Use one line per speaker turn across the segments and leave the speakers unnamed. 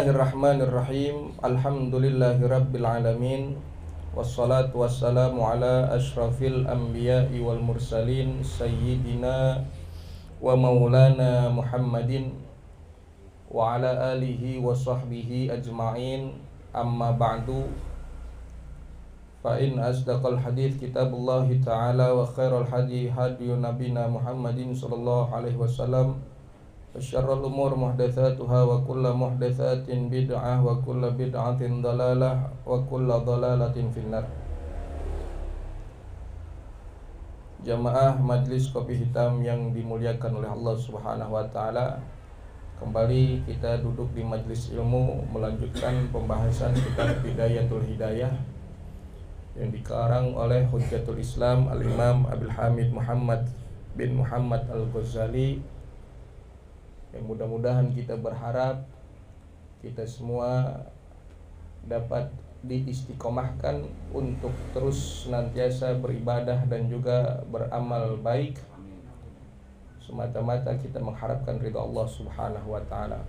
Bismillahirrahmanirrahim. Alhamdulillahirabbil alamin. Wassalatu wassalamu ala asyrafil anbiya'i wal mursalin sayyidina wa maulana Muhammadin wa ala alihi wa sahbihi ajma'in. Amma ba'du. Fa in asdaqal hadits kitabullah ta'ala wa khairal hadi hadiyu nabina Muhammadin sallallahu alaihi wasallam. Syarrul umur muhdatsatuha wa kullu muhdatsatin bid'ah wa kullu bid'atin dhalalah wa kullu dhalalatin finnar. Jamaah Majelis Kopi Hitam yang dimuliakan oleh Allah Subhanahu wa taala, kembali kita duduk di majelis ilmu melanjutkan pembahasan kitab Bidayatul Hidayah yang dikarang oleh Hujjatul Islam Al-Imam Abil Hamid Muhammad bin Muhammad Al-Ghazali. Yang mudah-mudahan kita berharap kita semua dapat diistiqomahkan untuk terus senantiasa beribadah dan juga beramal baik, semata-mata kita mengharapkan ridha Allah Subhanahu wa taala.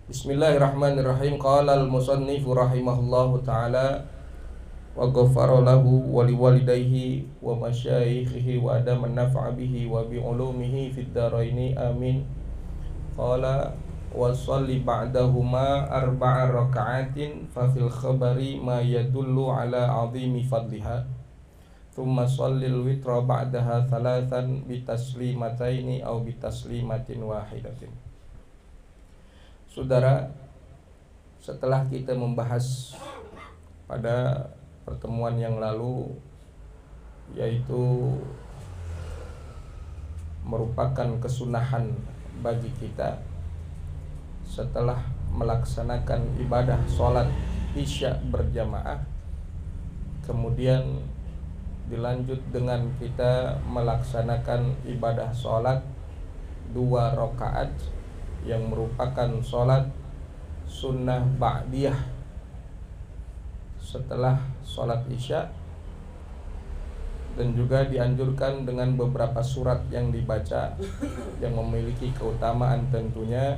Bismillahirrahmanirrahim. Qala al-musannifu rahimahullahu taala wa ghafara lahu wa liwalidayhi wa masyayikhihi wa adama nafa'a bihi wa bi ulumihi fid dharaini amin. Qala wa shalli ba'dahuma arba'a raka'atin fa fil khabari ma yadullu ala 'azimi fadliha thumma shallil witra ba'daha thalathan bi taslimataini aw bi taslimatin wahidatin. Saudara, setelah kita membahas pada pertemuan yang lalu, yaitu merupakan kesunahan bagi kita setelah melaksanakan ibadah sholat isya berjamaah, kemudian dilanjut dengan kita melaksanakan ibadah sholat 2 rakaat yang merupakan sholat sunnah ba'diyah setelah sholat isya, dan juga dianjurkan dengan beberapa surat yang dibaca yang memiliki keutamaan tentunya,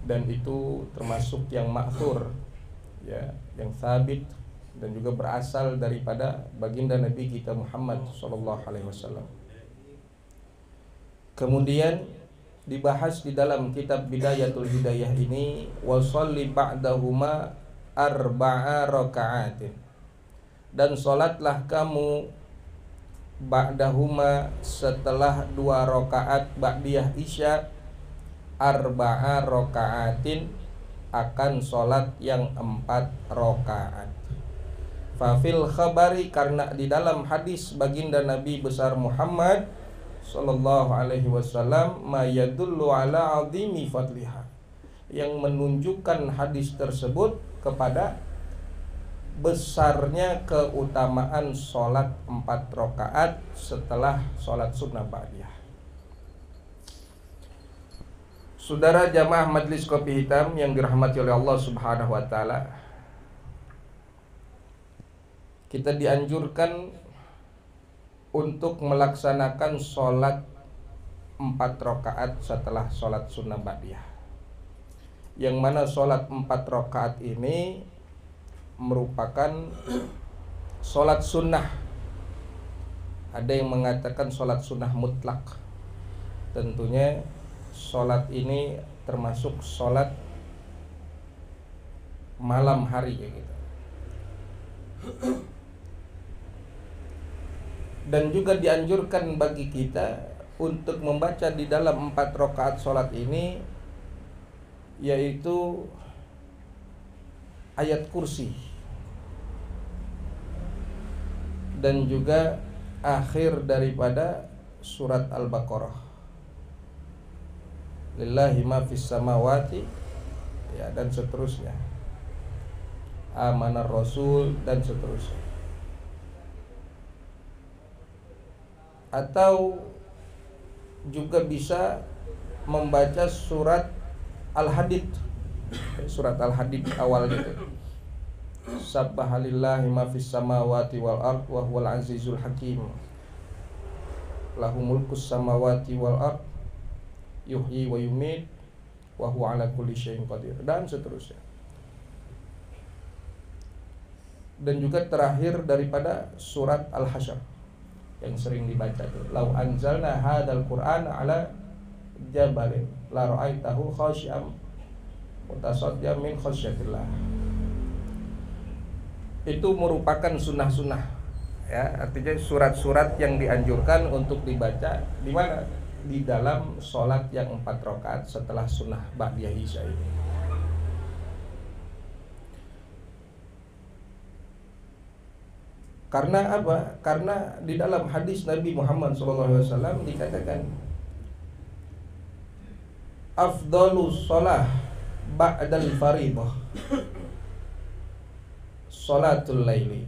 dan itu termasuk yang ma'thur, ya, yang sabit dan juga berasal daripada baginda Nabi kita Muhammad sallallahu alaihi wasallam. Kemudian dibahas di dalam kitab Bidayatul Hidayah ini, wa sholli ba'dahuma arba'a raka'atin, dan sholatlah kamu ba'dahuma setelah 2 rakaat ba'diyah isya, arba'a raka'atin akan sholat yang 4 rakaat. Fafil khabari, karena di dalam hadis baginda Nabi besar Muhammad sallallahu alaihi wasallam ma yadullu ala 'azimi fadliha, yang menunjukkan hadis tersebut kepada besarnya keutamaan sholat 4 rakaat setelah sholat sunnah ba'diyah. Saudara jamaah Majelis Kopi Hitam yang dirahmati oleh Allah Subhanahu wa taala, kita dianjurkan untuk melaksanakan sholat 4 rakaat setelah sholat sunnah ba'diyah, yang mana sholat 4 rakaat ini merupakan sholat sunnah. Ada yang mengatakan sholat sunnah mutlak. Tentunya sholat ini termasuk sholat malam hari, ya gitu. Dan juga dianjurkan bagi kita untuk membaca di dalam 4 rakaat sholat ini, yaitu ayat kursi dan juga akhir daripada surat Al-Baqarah, lillahi ma fis samawati, ya, dan seterusnya, amanar rasul, dan seterusnya. Atau juga bisa membaca surat Al-Hadid, surat Al-Hadid awal gitu. Sabbahalillahi ma fis samawati wal ard wa huwal azizul hakim. Lahu mulkus samawati wal ard yuhyi wa yumit wa huwa ala kulli syai'in qadir, dan seterusnya. Dan juga terakhir daripada surat Al-Hasyr yang sering dibaca tuh, lau anzalna hadzal qur'ana ala jabalin la ra'aitahu khashi'an mutasaddian min khasyatillah. Itu merupakan sunnah-sunnah, ya, artinya surat-surat yang dianjurkan untuk dibaca di mana? Di dalam sholat yang 4 rakaat setelah sunnah ba'diyah isya ini. Karena apa? Karena di dalam hadis Nabi Muhammad SAW dikatakan afdhalus shalah ba'dal fariḍah sholatul laili.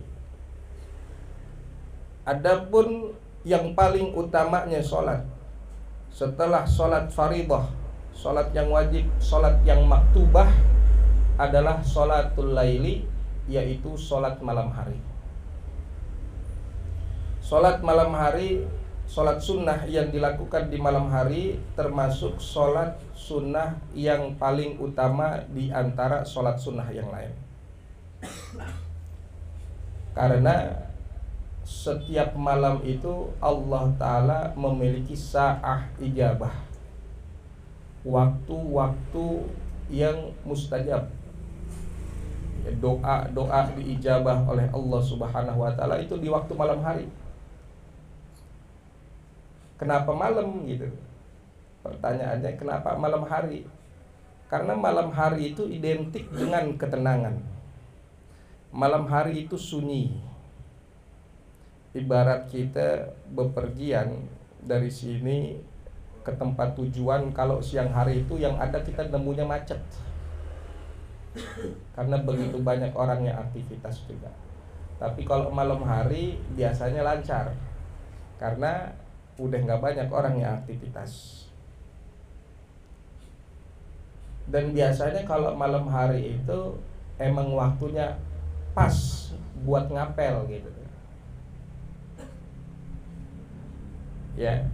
Adapun yang paling utamanya sholat setelah sholat fariḍah, sholat yang wajib, sholat yang maktubah adalah sholatul laili, yaitu sholat malam hari. Sholat malam hari, sholat sunnah yang dilakukan di malam hari termasuk sholat sunnah yang paling utama di antara sholat sunnah yang lain. Karena setiap malam itu Allah Ta'ala memiliki sa'ah ijabah, waktu-waktu yang mustajab. Doa-doa diijabah oleh Allah Subhanahu wa Ta'ala itu di waktu malam hari. Kenapa malam gitu? Pertanyaannya, kenapa malam hari? Karena malam hari itu identik dengan ketenangan. Malam hari itu sunyi. Ibarat kita bepergian dari sini ke tempat tujuan, kalau siang hari itu yang ada kita nemunya macet. Karena begitu banyak orang yang aktivitas juga. Tapi kalau malam hari biasanya lancar, karena udah nggak banyak orang yang aktivitas. Dan biasanya kalau malam hari itu emang waktunya pas buat ngapel gitu. Ya,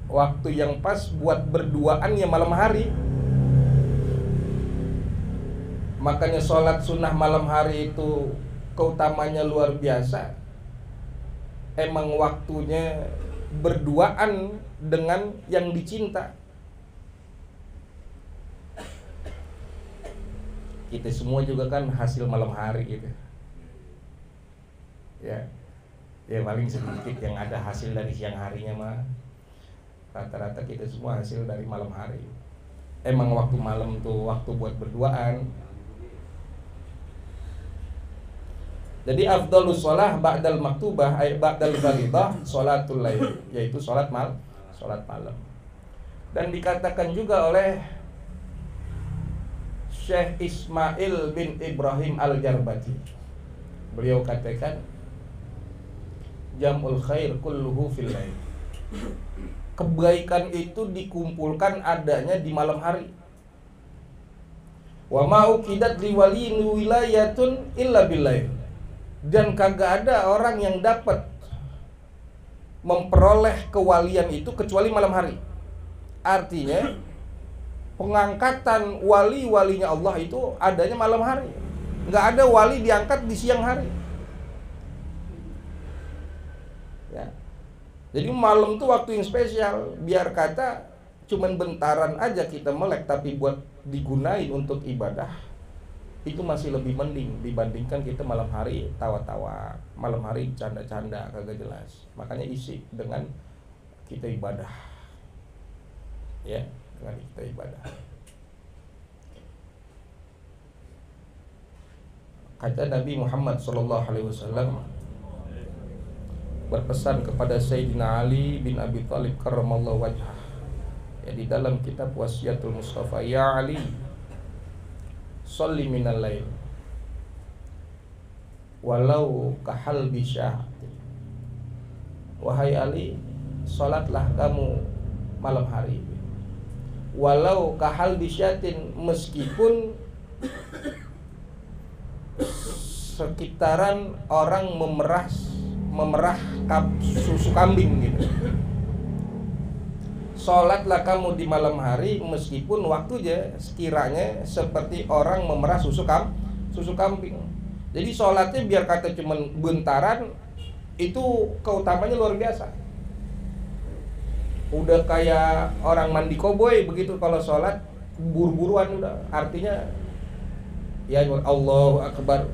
waktu yang pas buat berduaan ya malam hari. Makanya sholat sunnah malam hari itu keutamanya luar biasa. Emang waktunya berduaan dengan yang dicinta. Kita semua juga kan hasil malam hari gitu. Ya paling sedikit yang ada hasil dari siang harinya mah. Rata-rata kita semua hasil dari malam hari. Emang waktu malam tuh waktu buat berduaan. Jadi afdhalus shalah ba'dal maktubah ay ba'dal fariḍah sholatul lail, yaitu sholat malam. Dan dikatakan juga oleh Syekh Ismail bin Ibrahim Al-Jarbati. Beliau katakan jam'ul khair kulluhu fil lail. Kebaikan itu dikumpulkan adanya di malam hari. Wa ma uqidat li waliyin wilayatun illa bil lail. Dan kagak ada orang yang dapat memperoleh kewalian itu kecuali malam hari. Artinya pengangkatan wali-walinya Allah itu adanya malam hari. Nggak ada wali diangkat di siang hari. Ya. Jadi malam itu waktu yang spesial. Biar kata cuman bentaran aja kita melek, tapi buat digunain untuk ibadah itu masih lebih mending dibandingkan kita malam hari tawa-tawa, malam hari canda-canda kagak jelas. Makanya isi dengan kita ibadah. Ya, dengan kita ibadah. Kata Nabi Muhammad SAW berpesan kepada Sayyidina Ali bin Abi Thalib karramallahu wajhah, ya, di dalam kitab Wasiatul Mustafa, ya Ali sholli minal lail walau kahal bisyah. Wahai Ali, salatlah kamu malam hari walau kahal bisyatin, meskipun sekitaran orang memerah susu kambing gitu. sholatlah kamu di malam hari meskipun waktunya sekiranya seperti orang memerah susu kambing. Jadi sholatnya biar kata cuman bentaran, itu keutamanya luar biasa. Udah kayak orang mandi koboi begitu kalau sholat, buru-buruan udah. Artinya ya Allahu Akbar,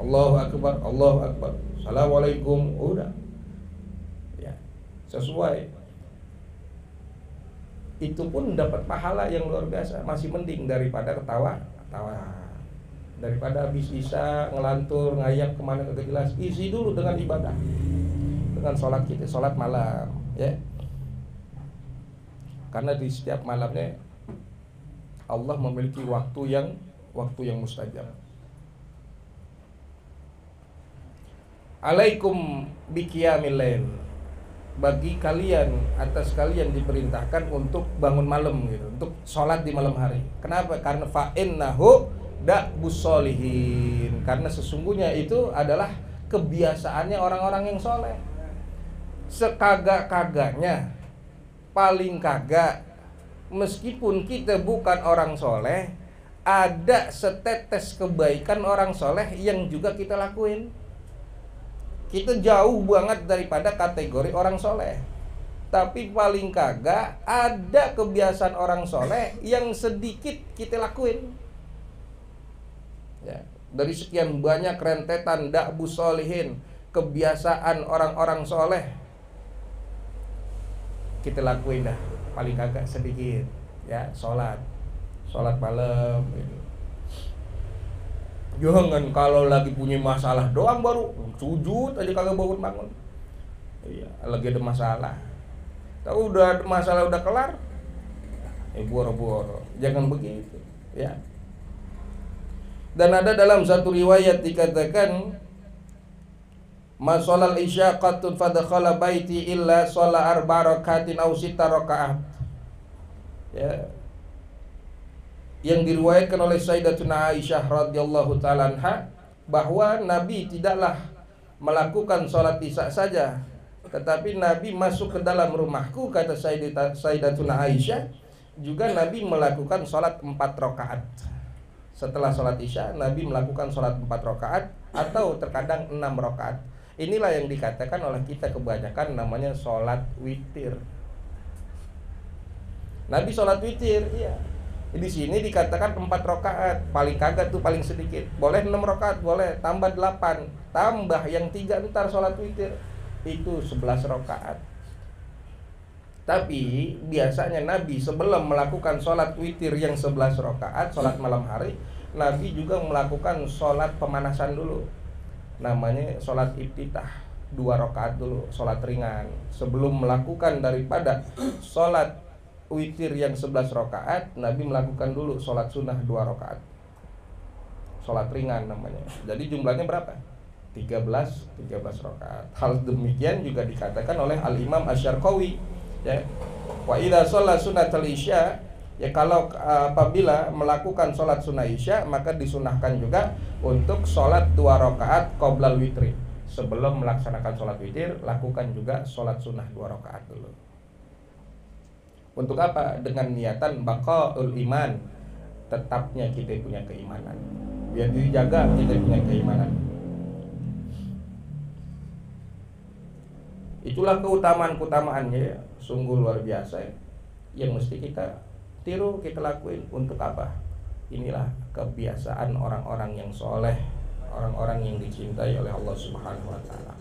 Allahu Akbar, Allahu Akbar, Assalamualaikum, udah ya, sesuai. Itu pun dapat pahala yang luar biasa. Masih mending daripada ketawa, daripada habis isya ngelantur ngayak kemana kagak jelas. Isi dulu dengan ibadah, dengan sholat kita, sholat malam ya. Karena di setiap malamnya Allah memiliki waktu yang mustajab. Alaikum biqiyamil lail. Bagi kalian, atas kalian diperintahkan untuk bangun malam gitu, untuk sholat di malam hari. Kenapa? Karena fa'innahu da'bus sholihin. Karena sesungguhnya itu adalah kebiasaannya orang-orang yang soleh. Sekagak-kagaknya, paling kagak, meskipun kita bukan orang soleh, ada setetes kebaikan orang soleh yang juga kita lakuin. Kita jauh banget daripada kategori orang soleh, tapi paling kagak ada kebiasaan orang soleh yang sedikit kita lakuin ya. Dari sekian banyak rentetan da'bus sholihin, kebiasaan orang-orang soleh, kita lakuin dah paling kagak sedikit ya. Sholat malam gitu. Jangan kalau lagi punya masalah doang baru sujud aja kagak bangun-bangun. Iya, lagi ada masalah. Tahu udah masalah udah kelar, boro-boro. Jangan begitu, ya. Dan ada dalam satu riwayat dikatakan, "Ma sholal isya qattun fadakhala baiti illa shola arba rakatin aw sita rakaat." Ya. Yang diriwayatkan oleh Sayyidatuna Aisyah radhiyallahu ta'ala anha, bahwa Nabi tidaklah melakukan sholat isya saja, tetapi Nabi masuk ke dalam rumahku, kata Sayyidatuna Aisyah, juga Nabi melakukan sholat 4 rakaat. Setelah sholat isya, Nabi melakukan sholat 4 rakaat, atau terkadang 6 rakaat. Inilah yang dikatakan oleh kita kebanyakan namanya sholat witir. Nabi sholat witir, iya. Di sini dikatakan 4 rakaat, paling kagak tuh paling sedikit. Boleh 6 rakaat, boleh tambah 8, tambah yang 3 ntar sholat witir, itu 11 rakaat. Tapi biasanya Nabi sebelum melakukan sholat witir yang 11 rakaat, sholat malam hari, Nabi juga melakukan sholat pemanasan dulu, namanya sholat iftitah, 2 rakaat dulu, sholat ringan. Sebelum melakukan daripada sholat witir yang 11 rakaat, Nabi melakukan dulu sholat sunnah 2 rakaat, sholat ringan namanya. Jadi jumlahnya berapa? 13 rakaat. Hal demikian juga dikatakan oleh Al-Imam Asy-Syarqawi ya. Wa idza shalla sunnatal isya, ya kalau apabila melakukan sholat sunnah isya, maka disunahkan juga untuk sholat 2 rakaat qoblal witri. Sebelum melaksanakan sholat witir, lakukan juga sholat sunnah 2 rakaat dulu. Untuk apa? Dengan niatan baqaul iman, tetapnya kita punya keimanan, biar dijaga kita punya keimanan. Itulah keutamaan-keutamaannya, sungguh luar biasa ya, yang mesti kita tiru, kita lakuin. Untuk apa? Inilah kebiasaan orang-orang yang soleh, orang-orang yang dicintai oleh Allah Subhanahu wa ta'ala.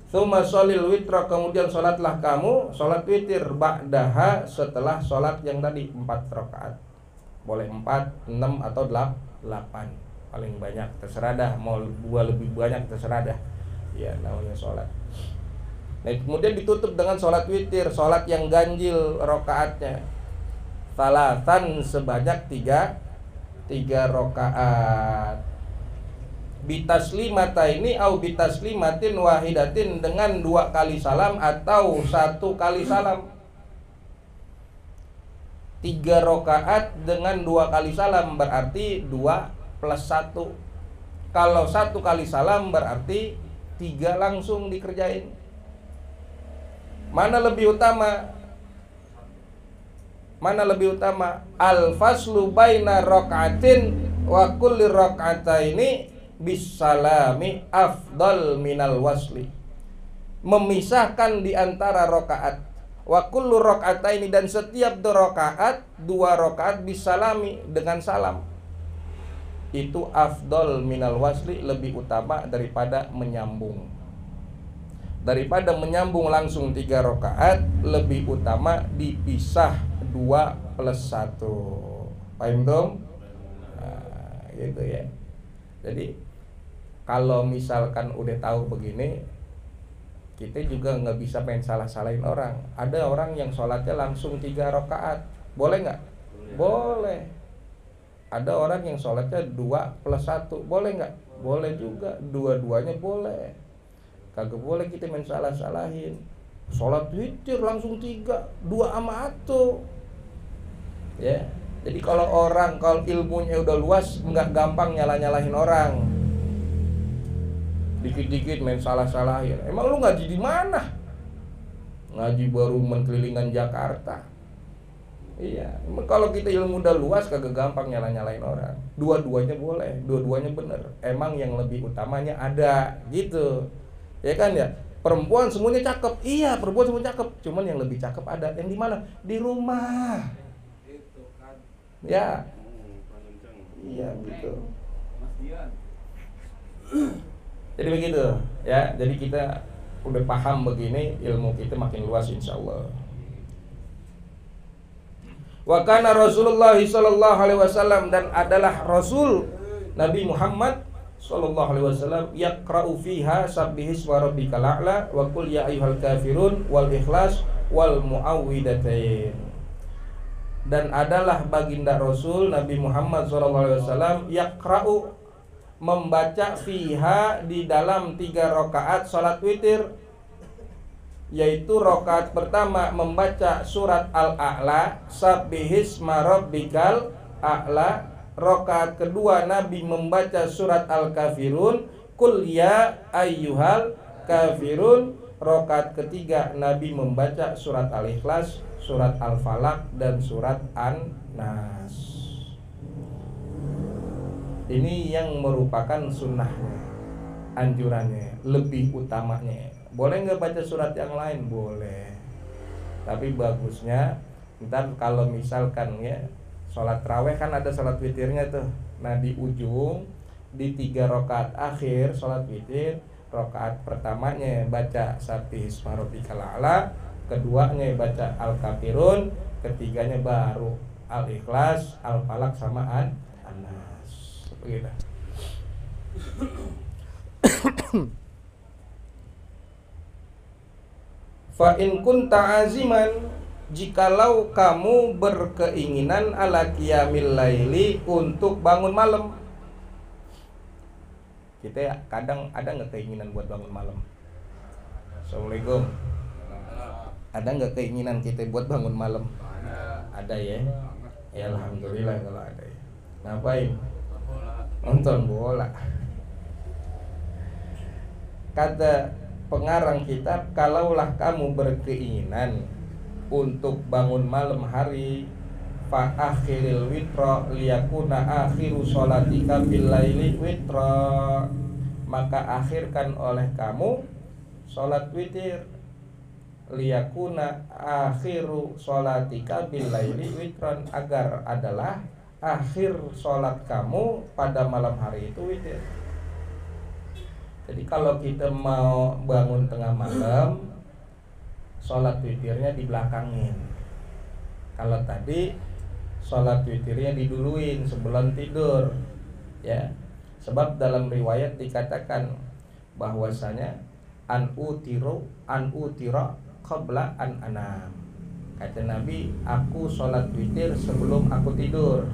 Tsumma sholil witra, kemudian sholatlah kamu sholat witir ba'daha, setelah sholat yang tadi 4 rakaat. Boleh 4, 6 atau 8, paling banyak terserah dah, mau 2 lebih banyak terserah dah. Ya namanya sholat. Nah kemudian ditutup dengan sholat witir, sholat yang ganjil rakaatnya, salatan, sebanyak 3 rakaat. Bitaslimataini au bitaslimatin wahidatin, dengan 2 kali salam atau 1 kali salam. 3 rakaat dengan 2 kali salam berarti 2 plus 1. Kalau 1 kali salam berarti 3 langsung dikerjain. Mana lebih utama? Mana lebih utama? Al-faslu baina raka'atin wa kulli raka'ataini bisalami afdal minal wasli. Memisahkan di antara rakaat. Wa kullu raka'ataini, dan setiap dua rakaat bisalami, dengan salam. Itu afdal minal wasli, lebih utama daripada menyambung. Daripada menyambung langsung 3 rakaat, lebih utama dipisah 2+1. Paham dong? Nah, gitu ya. Jadi kalau misalkan udah tahu begini, kita juga nggak bisa main salah-salahin orang. Ada orang yang sholatnya langsung 3 rakaat, boleh nggak? Boleh. Ada orang yang sholatnya 2+1, boleh nggak? Boleh juga, dua-duanya boleh. Kagak boleh kita main salah-salahin. Sholat witir langsung 3, 2 sama 1. Ya. Jadi kalau ilmunya udah luas, nggak gampang nyalah-nyalahin orang. Dikit-dikit main salah-salahin. Emang lu ngaji di mana? Ngaji baru menkelilingan Jakarta. Iya, emang kalau kita ilmu udah luas, kagak gampang nyalah-nyalahin orang. Dua-duanya boleh, dua-duanya bener. Emang yang lebih utamanya ada, gitu. Ya kan ya, perempuan semuanya cakep. Iya, perempuan semuanya cakep. Cuman yang lebih cakep ada. Yang di mana? Di rumah. Ya. Iya, gitu. Jadi begitu, ya. Jadi kita udah paham begini, ilmu kita makin luas insyaallah. Wa kana Rasulullah sallallahu alaihi wasallam, dan adalah Rasul Nabi Muhammad sallallahu alaihi wasallam yaqra'u fiha sabbihisma rabbikal a'la wa qul ya ayyuhal kafirun wal ikhlas wal muawwidatain. Dan adalah baginda Rasul Nabi Muhammad sallallahu alaihi wasallam yaqra'u, membaca fiha, di dalam 3 rakaat salat witir, yaitu rakaat pertama membaca surat Al-A'la, sabbihisma rabbikal a'la. Rakaat kedua Nabi membaca surat Al-Kafirun, qul ya ayyuhal kafirun. Rakaat ketiga Nabi membaca surat Al-Ikhlas, surat Al-Falaq, dan surat An-Nas. Ini yang merupakan sunnahnya, anjurannya, lebih utamanya. Boleh nggak baca surat yang lain? Boleh. Tapi bagusnya ntar kalau misalkan ya sholat raweh kan ada sholat witirnya tuh. Nah di ujung, di 3 rakaat akhir sholat witir, rakaat pertamanya baca sabbihisma rabbikal a'la, keduanya baca Al-Kafirun, ketiganya baru Al-Ikhlas, Al-Falaq sama An-Nas. Begitu. Fa in kunta aziman, jikalau kamu berkeinginan ala qiyamil laili, untuk bangun malam. Kita kadang ada nggak keinginan buat bangun malam? Assalamualaikum. Ada nggak keinginan kita buat bangun malam? Ada ya? Ya alhamdulillah kalau ada ya. Ngapain? Nonton bola. Kata pengarang kitab, kalaulah kamu berkeinginan untuk bangun malam hari, fa akhiril witra liyakuna akhiru sholatika bil laili witra, maka akhirkan oleh kamu sholat witir, liyakuna akhiru sholatika bil laili witran, agar adalah akhir sholat kamu pada malam hari itu witir. Jadi kalau kita mau bangun tengah malam, sholat witirnya dibelakangin. Kalau tadi sholat witirnya diduluin sebelum tidur, ya. Sebab dalam riwayat dikatakan bahwasanya an utira qabla an anam. Kata Nabi, aku sholat witir sebelum aku tidur.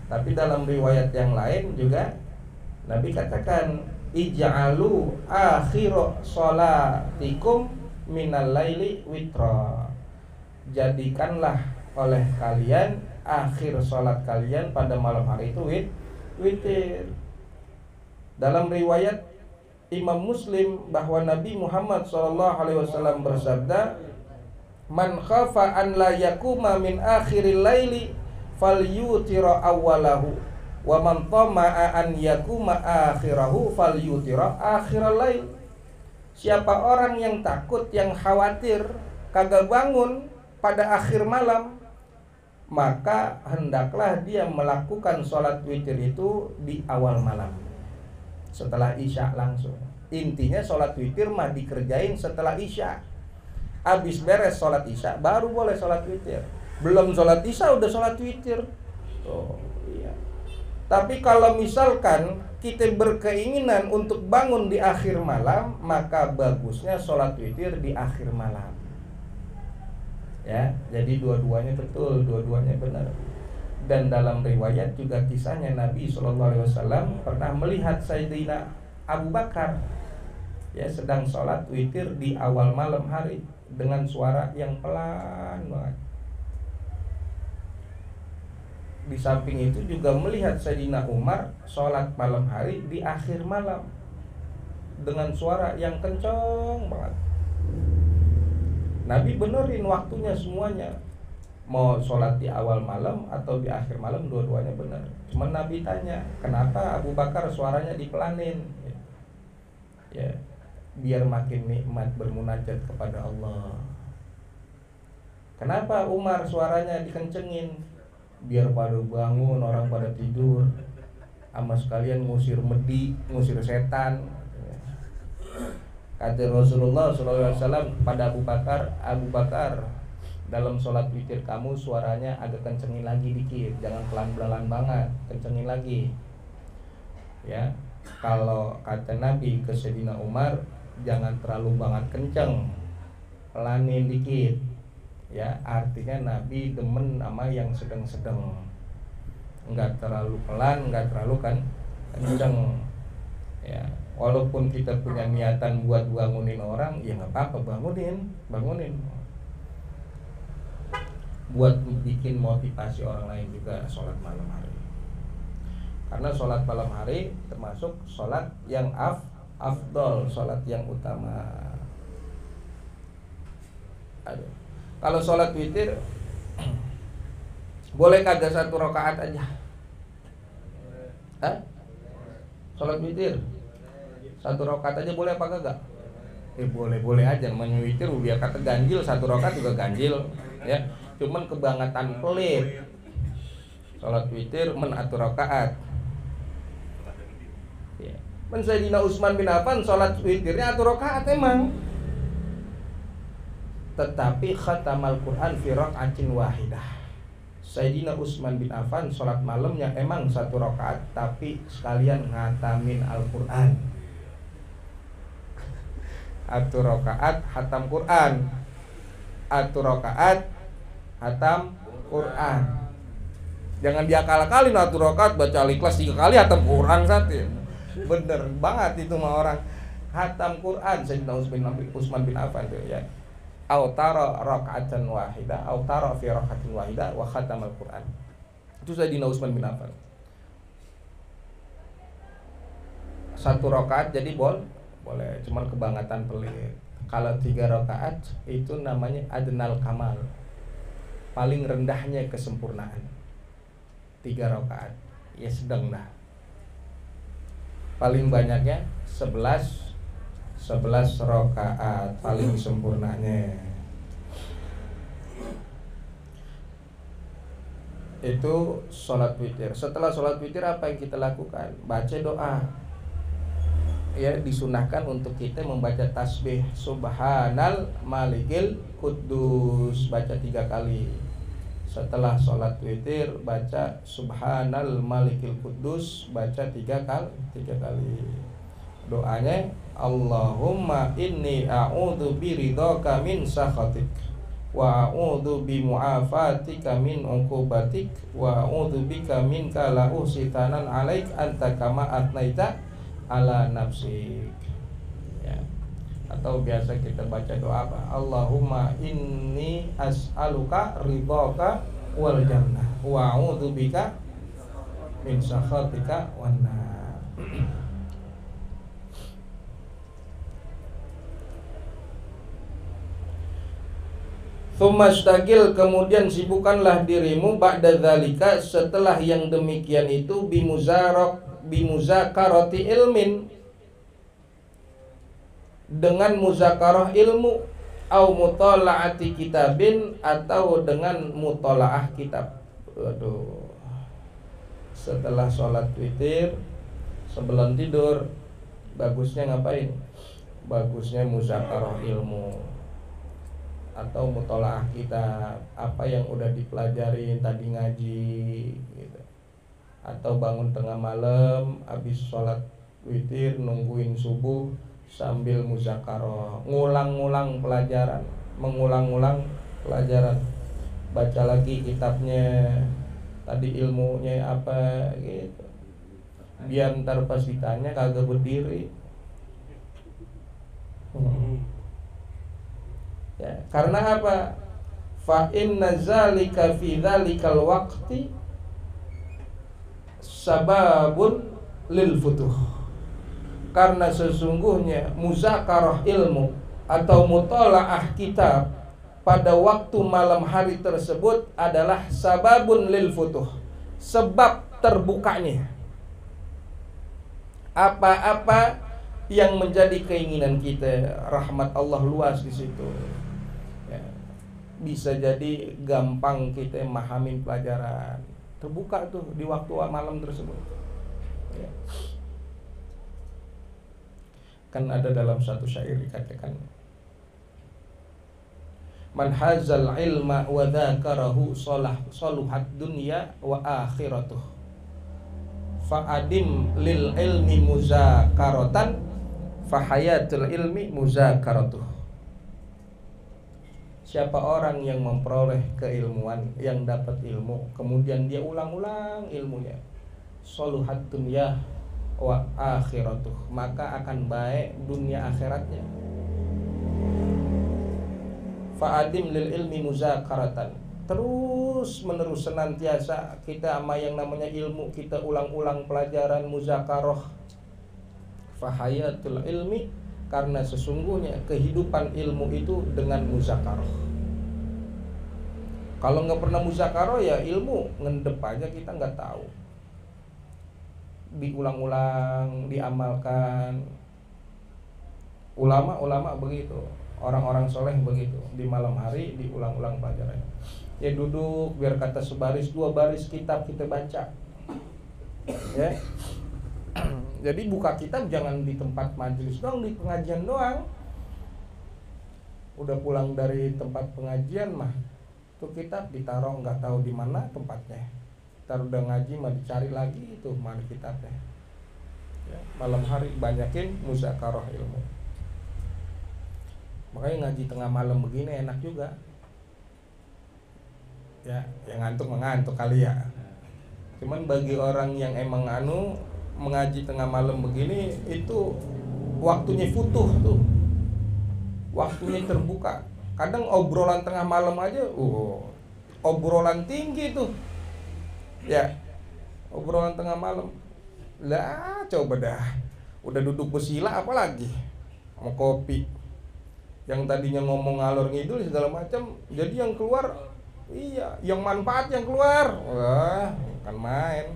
Tapi dalam riwayat yang lain juga Nabi katakan, ij'alu akhira sholatikum minal laili witra, jadikanlah oleh kalian akhir sholat kalian pada malam hari itu witir. Dalam riwayat Imam Muslim bahwa Nabi Muhammad SAW bersabda, Man khafa an la yakuma min akhiril laili falyutira awwalahu wa man tama'a an yakuma akhirahu falyutira akhiral lail. Siapa orang yang takut, yang khawatir kagak bangun pada akhir malam, maka hendaklah dia melakukan sholat witir itu di awal malam, setelah isya langsung. Intinya sholat witir mah dikerjain setelah isya. Habis beres sholat isya baru boleh sholat witir. Belum sholat isya udah sholat witir. Oh iya. Tapi kalau misalkan kita berkeinginan untuk bangun di akhir malam, maka bagusnya sholat witir di akhir malam. Ya, jadi dua-duanya betul, dua-duanya benar. Dan dalam riwayat juga kisahnya Nabi SAW pernah melihat Sayyidina Abu Bakar ya sedang sholat witir di awal malam hari dengan suara yang pelan banget. Di samping itu juga melihat Sayyidina Umar sholat malam hari di akhir malam dengan suara yang kencang banget. Nabi benerin waktunya semuanya, mau sholat di awal malam atau di akhir malam, dua-duanya benar. Cuman Nabi tanya, kenapa Abu Bakar suaranya dipelanin? Ya, biar makin nikmat bermunajat kepada Allah. Kenapa Umar suaranya dikencengin? Biar pada bangun, orang pada tidur, sama sekalian ngusir medi, ngusir setan. Kata Rasulullah SAW pada Abu Bakar, dalam sholat witir kamu suaranya agak kencengin lagi dikit, jangan pelan-pelan banget, kencengin lagi. Ya, kalau kata Nabi ke Sayyidina Umar, jangan terlalu banget kenceng, pelanin dikit. Ya, artinya Nabi demen sama yang sedang-sedang, nggak terlalu pelan, nggak terlalu kenceng. Ya, walaupun kita punya niatan buat bangunin orang, ya nggak apa-apa, bangunin. Buat bikin motivasi orang lain juga sholat malam hari. Karena sholat malam hari termasuk sholat yang afdol, sholat yang utama. Aduh. Kalau sholat witir boleh kagak 1 rakaat aja? Sholat witir 1 rakaat aja boleh apa kagak? Boleh aja, namanya witir biar kata ganjil, 1 rakaat juga ganjil ya. Cuman kebangetan pelit. Sholat witir atur rakaat. Ya. Sayyidina Utsman bin Affan sholat witirnya atur rakaat emang. Tetapi khatamal Quran fi raka'atin wahidah. Sayyidina Utsman bin Affan sholat malamnya emang 1 rakaat, tapi sekalian ngatamin Al-Quran. Atur rakaat hatam Quran. Atur rakaat hatam Quran. Jangan diakal-akalin atur rakaat baca Al-Ikhlas 3 kali hatam Quran satu. Bener banget itu mah orang hatam Quran. Sayyidina Utsman bin Affan tuh ya. Autara raka'atan wahidah, autara fi raka'atin wahidah wa khatamal Quran. Itu Sayyidina Utsman bin Affan. 1 rakaat jadi boleh, cuman kebangetan pelit. Kalau 3 rakaat itu namanya adnal kamal, paling rendahnya kesempurnaan. 3 rakaat ya sedang dah. Paling banyaknya 11 rakaat paling sempurnanya. Itu sholat witir. Setelah sholat witir apa yang kita lakukan? Baca doa. Ya, disunahkan untuk kita membaca tasbih Subhanal Malikil Quddus, baca 3 kali. Setelah sholat witir baca Subhanal Malikil Quddus, baca 3 kali. Doanya Allahumma inni a'udzu biridhaka min sakhatik wa a'udzu bimu'afatika min 'uqubatik wa a'udzu bika minka la usitanan 'alaik anta kama atnaita ala nafsik. Ya. Atau biasa kita baca doa apa? Allahumma inni as'aluka ridhaka wal jannah wa a'udzu bika min sakhatika wan nar. Tsumastagil, kemudian sibukkanlah dirimu ba'da dzalika, setelah yang demikian itu, bimuzakarati ilmin, dengan muzakarah ilmu, au mutalaati kitabin, atau dengan mutalaah kitab. Waduh. Setelah sholat witir, sebelum tidur, bagusnya ngapain? Bagusnya muzakarah ilmu atau mutolaah kitab, apa yang udah dipelajari tadi ngaji gitu. Atau bangun tengah malam habis sholat witir nungguin subuh sambil muzakarah, ngulang-ngulang pelajaran, mengulang-ulang pelajaran, baca lagi kitabnya tadi, ilmunya apa gitu, biar ntar pas ditanya kagak berdiri. Ya, karena apa? Fa inna zalika fi dzalikal waqti sababun lil futuh. Karena sesungguhnya muzakarah ilmu atau mutalaah kitab pada waktu malam hari tersebut adalah sababun lil futuh, sebab terbukanya apa-apa yang menjadi keinginan kita. Rahmat Allah luas di situ. Ya, bisa jadi gampang kita memahami pelajaran, terbuka tuh di waktu malam tersebut. Ya. Kan ada dalam satu syair dikatakan, man hazal ilma wa dzakarahu saluhat dunya wa akhiratuh, fa'adim lil ilmi muzakaratan fahayatul ilmi muzakaratuh. Siapa orang yang memperoleh keilmuan, yang dapat ilmu, kemudian dia ulang-ulang ilmunya, saluhat dunya wa akhiratuh, maka akan baik dunia akhiratnya. Fa'adim lil ilmi muzakaratan, terus menerus senantiasa kita sama yang namanya ilmu, kita ulang-ulang pelajaran, muzakarah. Fahayatul ilmi, karena sesungguhnya kehidupan ilmu itu dengan muzakarah. Kalau nggak pernah muzakarah ya ilmu ngendep aja, kita nggak tahu. Diulang-ulang, diamalkan. Ulama begitu, orang-orang soleh begitu, di malam hari diulang-ulang pelajaran. Ya duduk biar kata sebaris 2 baris kitab kita baca. Ya. Jadi buka kitab jangan di tempat majelis doang, di pengajian doang. Udah pulang dari tempat pengajian mah tuh kitab ditaruh nggak tahu di mana tempatnya. Ntar udah ngaji mah dicari lagi itu mana kitabnya. Ya, malam hari banyakin muzakarah ilmu. Makanya ngaji tengah malam begini enak juga. Ya, yang ngantuk kali ya. Cuman bagi orang yang emang mengaji tengah malam begini, itu waktunya futuh tuh, waktunya terbuka. Kadang obrolan tengah malam aja, obrolan tinggi tuh, ya, obrolan tengah malam. Lah coba dah, udah duduk bersila apalagi mau kopi, yang tadinya ngomong ngalor ngidul segala macam, jadi yang keluar, iya, yang manfaat yang keluar, wah, bukan main.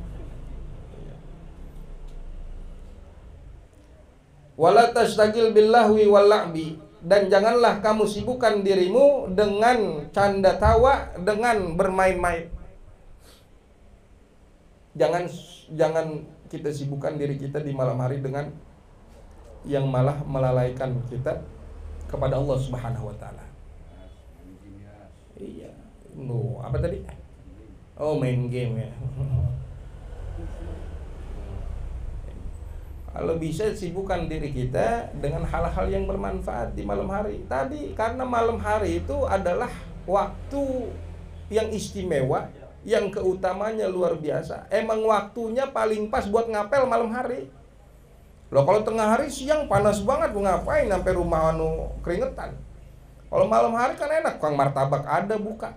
Wala tastagil billahwi wal la'bi, dan janganlah kamu sibukkan dirimu dengan canda tawa, dengan bermain-main. Jangan kita sibukkan diri kita di malam hari dengan yang malah melalaikan kita kepada Allah Subhanahu wa taala. Iya. Apa tadi? Oh, main game ya. Kalau bisa sibukkan diri kita dengan hal-hal yang bermanfaat di malam hari. Tadi karena malam hari itu adalah waktu yang istimewa, yang keutamanya luar biasa. Emang waktunya paling pas buat ngapel malam hari. Loh kalau tengah hari siang panas banget, mau ngapain sampai rumah keringetan. Kalau malam hari kan enak, tukang martabak ada buka.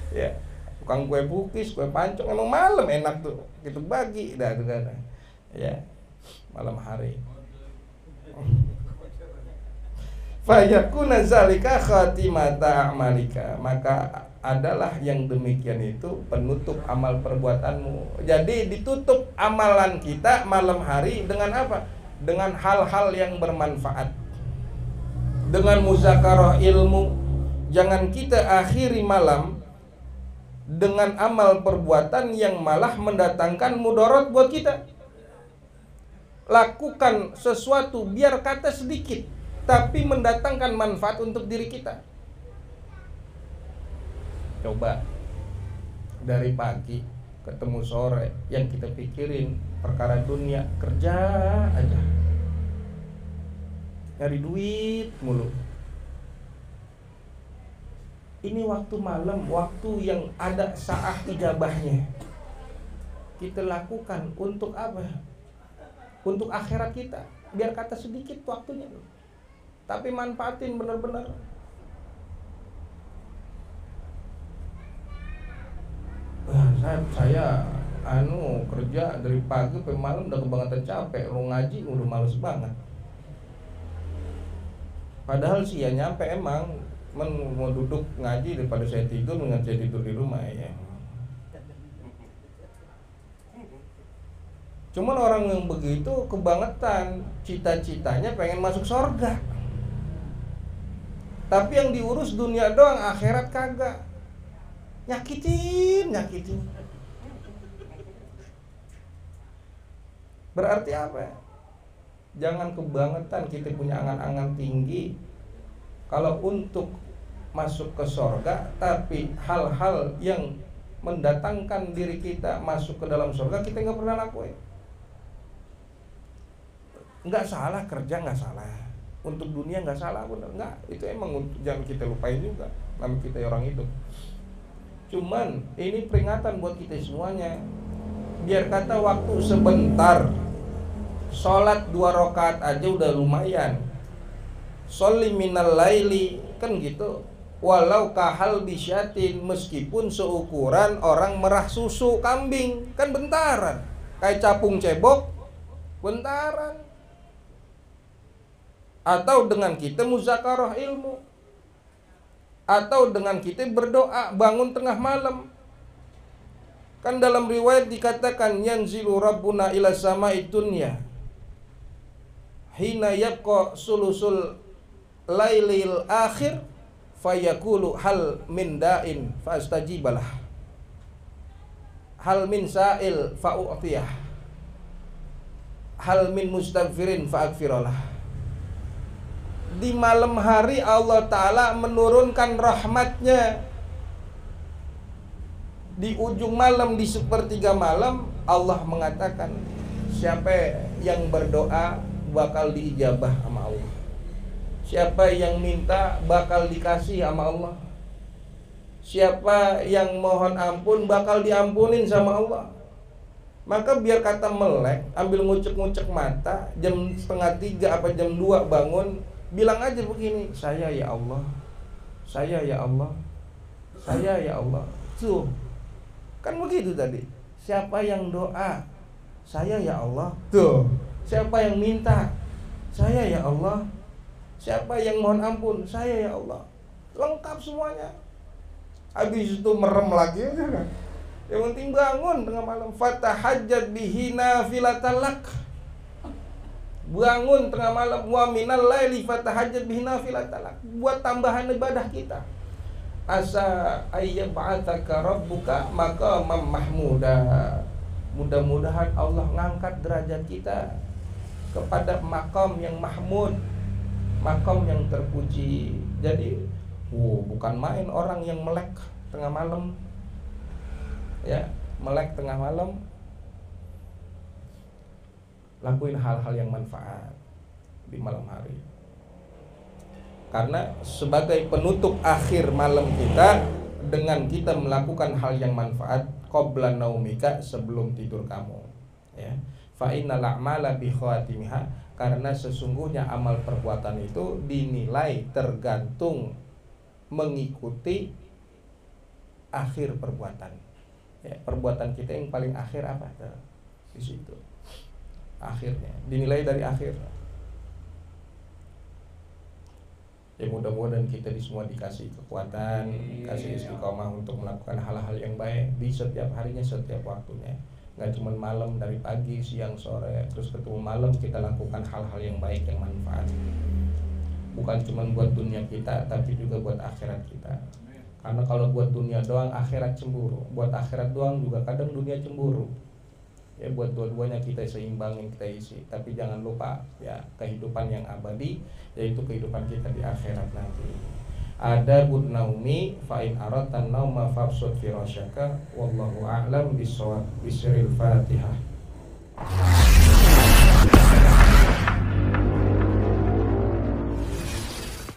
Ya. Tukang kue bukis, kue pancong, emang malam enak tuh, gitu bagi, dah, ya, malam hari. Fayakuna zalika khatimata amalika, maka adalah yang demikian itu penutup amal perbuatanmu. Jadi ditutup amalan kita malam hari dengan apa? Dengan hal-hal yang bermanfaat, dengan muzakarah ilmu. Jangan kita akhiri malam dengan amal perbuatan yang malah mendatangkan mudarat buat kita. Lakukan sesuatu biar kata sedikit, tapi mendatangkan manfaat untuk diri kita. Coba dari pagi ketemu sore, yang kita pikirin perkara dunia, kerja aja, nyari duit mulu. Ini waktu malam, waktu yang ada saat ijabahnya, kita lakukan untuk apa? Untuk akhirat kita. Biar kata sedikit waktunya, tapi manfaatin benar-benar. Saya kerja dari pagi sampai malam udah kebangetan capek, mau ngaji udah males banget. Padahal sih ya nyampe emang mau duduk ngaji daripada saya tidur, mendingan saya tidur di rumah ya. Cuman orang yang begitu kebangetan, cita-citanya pengen masuk surga, tapi yang diurus dunia doang, akhirat kagak. Nyakitin. Berarti apa? Jangan kebangetan kita punya angan-angan tinggi kalau untuk masuk ke surga, tapi hal-hal yang mendatangkan diri kita masuk ke dalam surga kita nggak pernah lakuin. Nggak salah kerja, nggak salah untuk dunia, nggak salah, benar nggak? Itu emang jangan kita lupain juga, namanya kita orang hidup. Cuman ini peringatan buat kita semuanya. Biar kata waktu sebentar, sholat 2 rakaat aja udah lumayan. Sholli minal laili, kan gitu. Walau kahal bisyatin, meskipun seukuran orang merah susu kambing, kan bentaran. Kayak capung cebok, bentaran. Atau dengan kita muzakarah ilmu, atau dengan kita berdoa bangun tengah malam. Kan dalam riwayat dikatakan yanzilu rabbuna ila sama'i dunya hina yabqa sulusul lailil akhir fayaqulu hal min da'in fastajibalah, hal min sa'il fa'u'tiyah, hal min mustaghfirin fa'aghfiralah. Di malam hari Allah Ta'ala menurunkan rahmatnya. Di ujung malam, di sepertiga malam, Allah mengatakan siapa yang berdoa bakal diijabah sama Allah, siapa yang minta bakal dikasih sama Allah, siapa yang mohon ampun bakal diampunin sama Allah. Maka biar kata melek, ambil ngucek-ngucek mata, jam 2:30 apa jam 2 bangun, bilang aja begini, saya ya Allah, saya ya Allah, saya ya Allah. Tuh, kan begitu tadi. Siapa yang doa, saya ya Allah. Tuh, siapa yang minta, saya ya Allah. Siapa yang mohon ampun, saya ya Allah. Lengkap semuanya. Habis itu merem lagi aja kan. Yang penting bangun tengah malam. Fatahajjat bihi nafilatan lak. Bangun tengah malam, wa minal laili fatahajjat bihi nafilatan lak, buat tambahan ibadah kita. Asa ayyab'ataka rabbuka maqaman mahmuda. Mudah-mudahan Allah ngangkat derajat kita kepada makam yang mahmud, makam yang terpuji. Jadi bukan main orang yang melek tengah malam, ya, melek tengah malam. Lakuin hal-hal yang manfaat di malam hari, karena sebagai penutup akhir malam kita, dengan kita melakukan hal yang manfaat qabla naumika, sebelum tidur kamu, ya. Fa innal a'mala bi khawatimiha, karena sesungguhnya amal perbuatan itu dinilai tergantung mengikuti akhir perbuatan, ya. Perbuatan kita yang paling akhir apa? Di situ akhirnya dinilai dari akhir. Ya mudah-mudahan kita semua dikasih kekuatan, dikasih istiqomah untuk melakukan hal-hal yang baik di setiap harinya, setiap waktunya. Nggak cuma malam, dari pagi, siang, sore, terus ketemu malam kita lakukan hal-hal yang baik, yang manfaat. Bukan cuma buat dunia kita, tapi juga buat akhirat kita. Karena kalau buat dunia doang, akhirat cemburu. Buat akhirat doang juga kadang dunia cemburu. Ya buat dua-duanya kita seimbangin, kita isi. Tapi jangan lupa ya kehidupan yang abadi, yaitu kehidupan kita di akhirat nanti. Adabun naumi fa in aradtan nauma fabsut firasyaka wallahu a'lam bissawab. Bismillahil Fatihah.